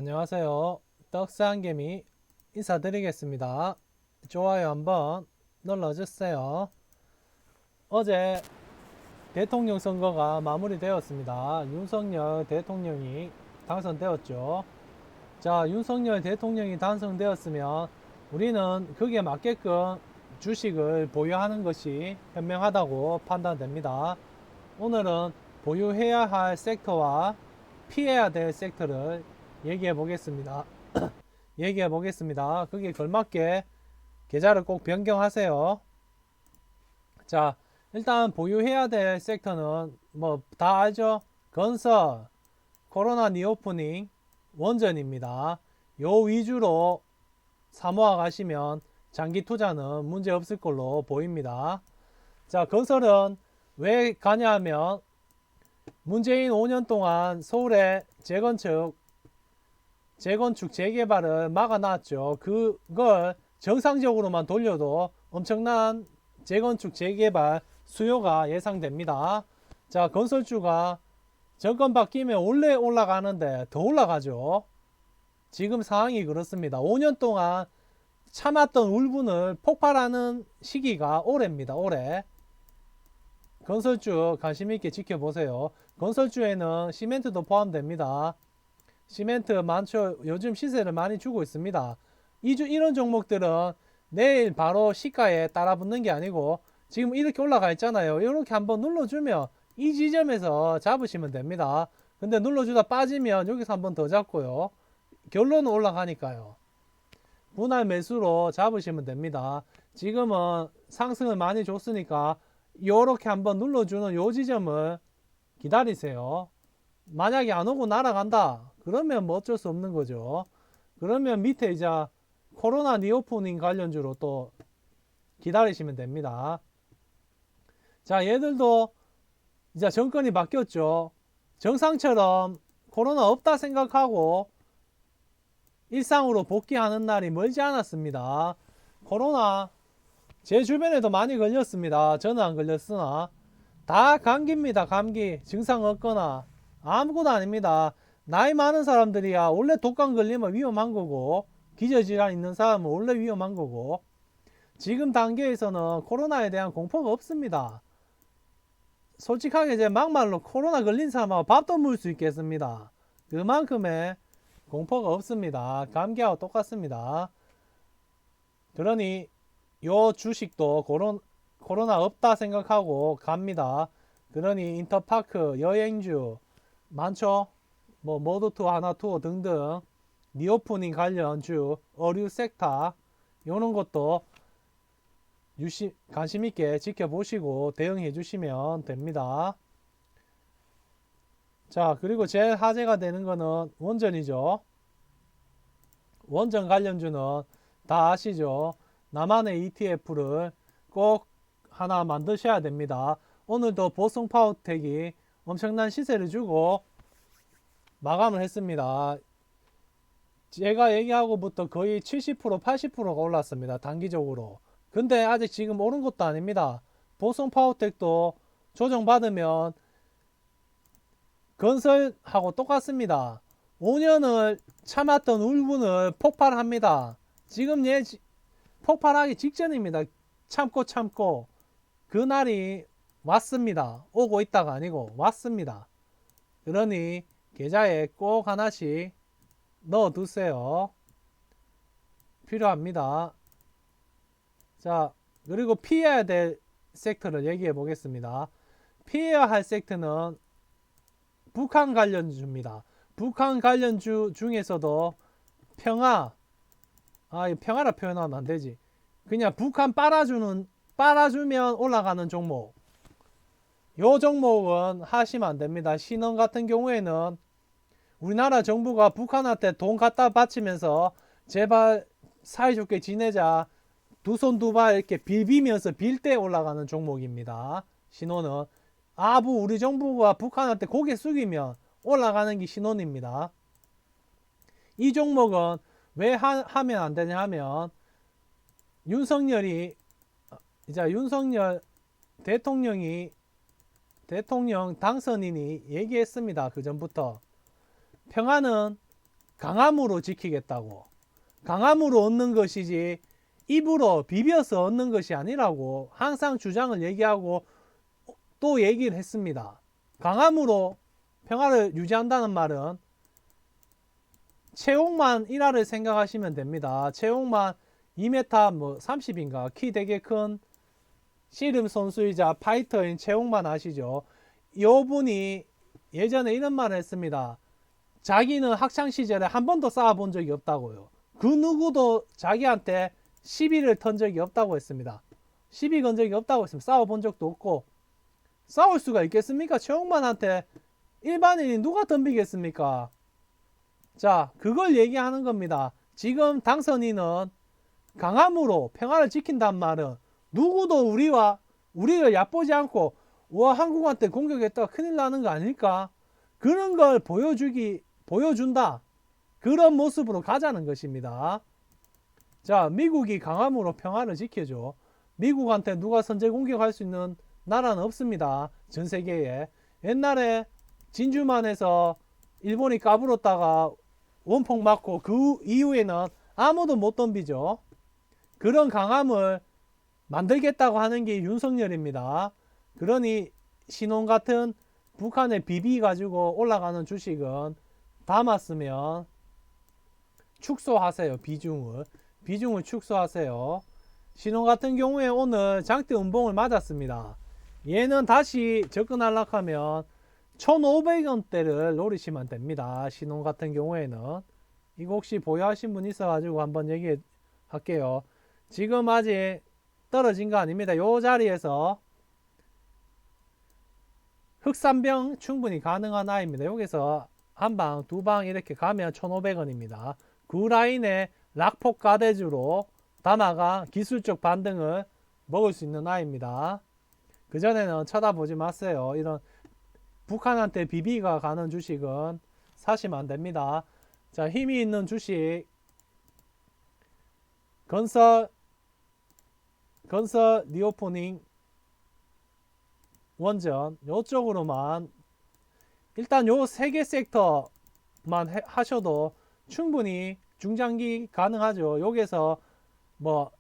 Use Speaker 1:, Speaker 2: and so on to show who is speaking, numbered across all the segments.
Speaker 1: 안녕하세요. 떡상개미 인사드리겠습니다. 좋아요 한번 눌러주세요. 어제 대통령 선거가 마무리되었습니다. 윤석열 대통령이 당선되었죠. 자, 윤석열 대통령이 당선되었으면 우리는 그게 맞게끔 주식을 보유하는 것이 현명하다고 판단됩니다. 오늘은 보유해야 할 섹터와 피해야 될 섹터를 얘기해 보겠습니다. 거기에 걸맞게 계좌를 꼭 변경하세요. 자, 일단 보유해야 될 섹터는 뭐 다 알죠? 건설, 코로나 리오프닝, 원전입니다. 요 위주로 사모아 가시면 장기 투자는 문제 없을 걸로 보입니다. 자, 건설은 왜 가냐 하면 문재인 5년 동안 서울의 재건축 재개발을 막아놨죠. 그걸 정상적으로만 돌려도 엄청난 재건축 재개발 수요가 예상됩니다. 자, 건설주가 정권 바뀌면 원래 올라가는데 더 올라가죠. 지금 상황이 그렇습니다. 5년 동안 참았던 울분을 폭발하는 시기가 올해입니다. 올해. 건설주 관심 있게 지켜보세요. 건설주에는 시멘트도 포함됩니다. 시멘트 많죠. 요즘 시세를 많이 주고 있습니다. 이런 종목들은 내일 바로 시가에 따라 붙는 게 아니고 지금 이렇게 올라가 있잖아요. 이렇게 한번 눌러주면 이 지점에서 잡으시면 됩니다. 근데 눌러주다 빠지면 여기서 한번 더 잡고요. 결론은 올라가니까요. 분할 매수로 잡으시면 됩니다. 지금은 상승을 많이 줬으니까 이렇게 한번 눌러주는 요 지점을 기다리세요. 만약에 안 오고 날아간다 그러면 뭐 어쩔 수 없는 거죠. 그러면 밑에 이제 코로나 리오프닝 관련주로 또 기다리시면 됩니다. 자, 얘들도 이제 정권이 바뀌었죠. 정상처럼 코로나 없다 생각하고 일상으로 복귀하는 날이 멀지 않았습니다. 코로나 제 주변에도 많이 걸렸습니다. 저는 안 걸렸으나 다 감기입니다. 감기 증상 없거나 아무것도 아닙니다. 나이 많은 사람들이야 원래 독감 걸리면 위험한 거고 기저질환 있는 사람은 원래 위험한 거고 지금 단계에서는 코로나에 대한 공포가 없습니다. 솔직하게 제 막말로 코로나 걸린 사람하고 밥도 먹을 수 있겠습니다. 그만큼의 공포가 없습니다. 감기하고 똑같습니다. 그러니 요 주식도 코로나 없다 생각하고 갑니다. 그러니 인터파크, 여행주 많죠? 뭐 모더투어, 하나투어 등등 리오프닝 관련주, 어류 섹터 요런 것도 관심 있게 지켜보시고 대응해 주시면 됩니다. 자, 그리고 제일 화제가 되는 거는 원전이죠. 원전 관련주는 다 아시죠? 나만의 ETF를 꼭 하나 만드셔야 됩니다. 오늘도 보성파워텍이 엄청난 시세를 주고 마감을 했습니다. 제가 얘기하고부터 거의 70% 80%가 올랐습니다. 단기적으로. 근데 아직 지금 오른 것도 아닙니다. 보성파워텍도 조정받으면 건설하고 똑같습니다. 5년을 참았던 울분을 폭발합니다. 지금 폭발하기 직전입니다. 참고 그날이 왔습니다. 오고 있다가 아니고 왔습니다. 그러니 계좌에 꼭 하나씩 넣어 두세요. 필요합니다. 자, 그리고 피해야 될 섹터를 얘기해 보겠습니다. 피해야 할 섹터는 북한 관련주입니다. 북한 관련주 중에서도 평화라 표현하면 안 되지. 그냥 북한 빨아주면 올라가는 종목. 요 종목은 하시면 안 됩니다. 신흥 같은 경우에는 우리나라 정부가 북한한테 돈 갖다 바치면서 제발 사이좋게 지내자 두 손 두 발 이렇게 비비면서 빌 때 올라가는 종목입니다. 신호는 우리 정부가 북한한테 고개 숙이면 올라가는 게 신호입니다. 이 종목은 왜 하면 안 되냐 하면 윤석열 대통령 당선인이 얘기했습니다. 그 전부터 평화는 강함으로 지키겠다고. 강함으로 얻는 것이지 입으로 비벼서 얻는 것이 아니라고 항상 주장을 얘기하고 또 얘기를 했습니다. 강함으로 평화를 유지한다는 말은 체육만 1화를 생각하시면 됩니다. 체육만 2m 뭐 30인가 키 되게 큰 씨름 선수이자 파이터인 체육만 아시죠? 이분이 예전에 이런 말을 했습니다. 자기는 학창시절에 한 번도 싸워본 적이 없다고요. 그 누구도 자기한테 시비를 턴 적이 없다고 했습니다. 시비 건 적이 없다고 했습니다. 싸워본 적도 없고. 싸울 수가 있겠습니까? 최홍만한테 일반인이 누가 덤비겠습니까? 자, 그걸 얘기하는 겁니다. 지금 당선인은 강함으로 평화를 지킨단 말은 누구도 우리를 얕보지 않고 와 한국한테 공격했다가 큰일 나는 거 아닐까? 그런 걸 보여준다. 그런 모습으로 가자는 것입니다. 자, 미국이 강함으로 평화를 지켜줘. 미국한테 누가 선제 공격할 수 있는 나라는 없습니다. 전 세계에. 옛날에 진주만에서 일본이 까불었다가 원폭 맞고 그 이후에는 아무도 못 덤비죠. 그런 강함을 만들겠다고 하는 게 윤석열입니다. 그러니 신혼 같은 북한에 비비 가지고 올라가는 주식은 담았으면 축소하세요. 비중을 축소하세요. 신혼 같은 경우에 오늘 장대 음봉을 맞았습니다. 얘는 다시 접근하려고 하면 1,500원대를 노리시면 됩니다. 신혼 같은 경우에는 이거 혹시 보유하신 분 있어가지고 한번 얘기해 할게요. 지금 아직 떨어진 거 아닙니다. 요 자리에서 흑산병 충분히 가능한 아이입니다. 여기서 한 방, 두 방 이렇게 가면 1,500원입니다. 그 라인에 락폭 가대주로 담아가 기술적 반등을 먹을 수 있는 아이입니다. 그전에는 쳐다보지 마세요. 이런 북한한테 비비가 가는 주식은 사시면 안 됩니다. 자, 힘이 있는 주식 건설 리오프닝 원전 요쪽으로만 일단 요 세 개 섹터만 하셔도 충분히 중장기 가능하죠. 여기서 뭐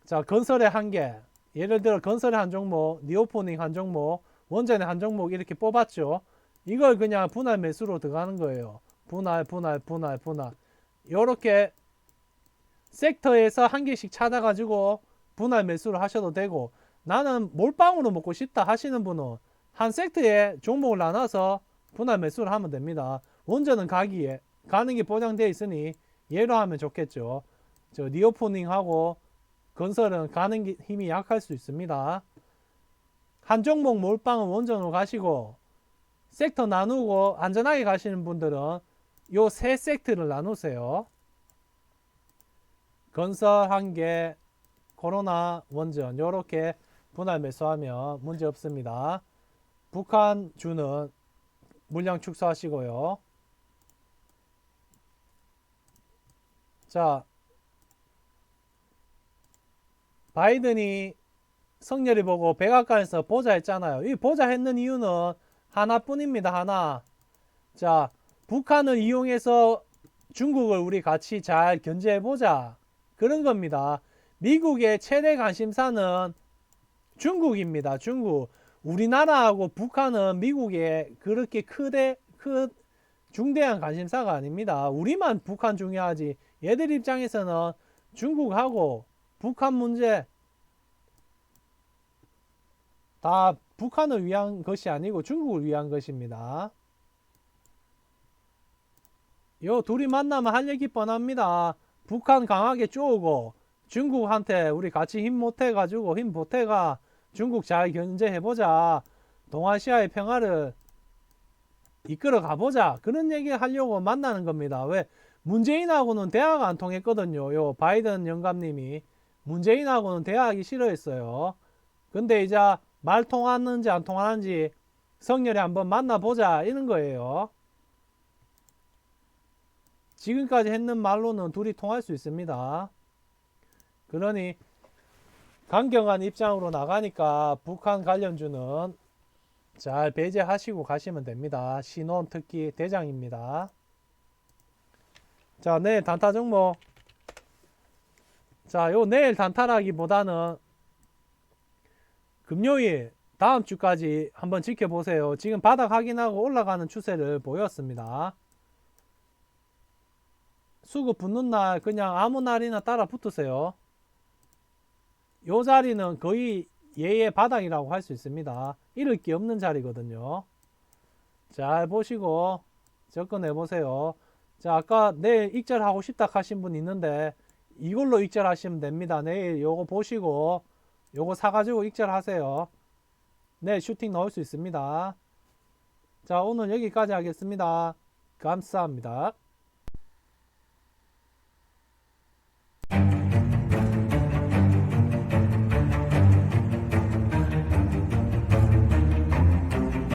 Speaker 1: 자 건설의 한계 예를 들어 건설의 한 종목, 리오프닝 한 종목, 원전의 한 종목 이렇게 뽑았죠. 이걸 그냥 분할 매수로 들어가는 거예요. 분할 요렇게 섹터에서 한 개씩 찾아가지고 분할 매수를 하셔도 되고 나는 몰빵으로 먹고 싶다 하시는 분은 한 섹터에 종목을 나눠서 분할 매수를 하면 됩니다. 원전은 가는 게 보장되어 있으니 얘로 하면 좋겠죠. 저 리오프닝하고 건설은 가는 힘이 약할 수 있습니다. 한 종목 몰빵은 원전으로 가시고 섹터 나누고 안전하게 가시는 분들은 요 세 섹터를 나누세요. 건설 한 개, 코로나 원전 요렇게 분할 매수하면 문제 없습니다. 북한 주는 물량 축소하시고요. 자, 바이든이 성렬이 보고 백악관에서 보자 했잖아요. 이 보자 했는 이유는 하나뿐입니다. 하나. 자, 북한을 이용해서 중국을 우리 같이 잘 견제해보자. 그런 겁니다. 미국의 최대 관심사는 중국입니다. 중국. 우리나라하고 북한은 미국에 그렇게 중대한 관심사가 아닙니다. 우리만 북한 중요하지. 얘들 입장에서는 중국하고 북한 문제 다 북한을 위한 것이 아니고 중국을 위한 것입니다. 요 둘이 만나면 할 얘기 뻔합니다. 북한 강하게 쪼우고 중국한테 우리 같이 힘 못해가지고 힘 보태가 중국 잘 견제해보자. 동아시아의 평화를 이끌어 가보자. 그런 얘기 하려고 만나는 겁니다. 왜? 문재인하고는 대화가 안 통했거든요. 요 바이든 영감님이 문재인하고는 대화하기 싫어했어요. 근데 이제 말 통하는지 안 통하는지 성렬이 한번 만나보자 이런 거예요. 지금까지 했는 말로는 둘이 통할 수 있습니다. 그러니 강경한 입장으로 나가니까 북한 관련주는 잘 배제하시고 가시면 됩니다. 신혼 특히 대장입니다. 자, 내일 단타 종목. 자, 요 내일 단타라기보다는 금요일 다음 주까지 한번 지켜보세요. 지금 바닥 확인하고 올라가는 추세를 보였습니다. 수급 붙는 날 그냥 아무 날이나 따라 붙으세요. 요 자리는 거의 예의 바닥이라고 할 수 있습니다. 잃을 게 없는 자리거든요. 잘 보시고 접근해 보세요. 자, 아까 내일 익절하고 싶다 하신 분 있는데 이걸로 익절하시면 됩니다. 내일 요거 보시고 요거 사가지고 익절하세요. 내일 슈팅 넣을 수 있습니다. 자, 오늘 여기까지 하겠습니다. 감사합니다.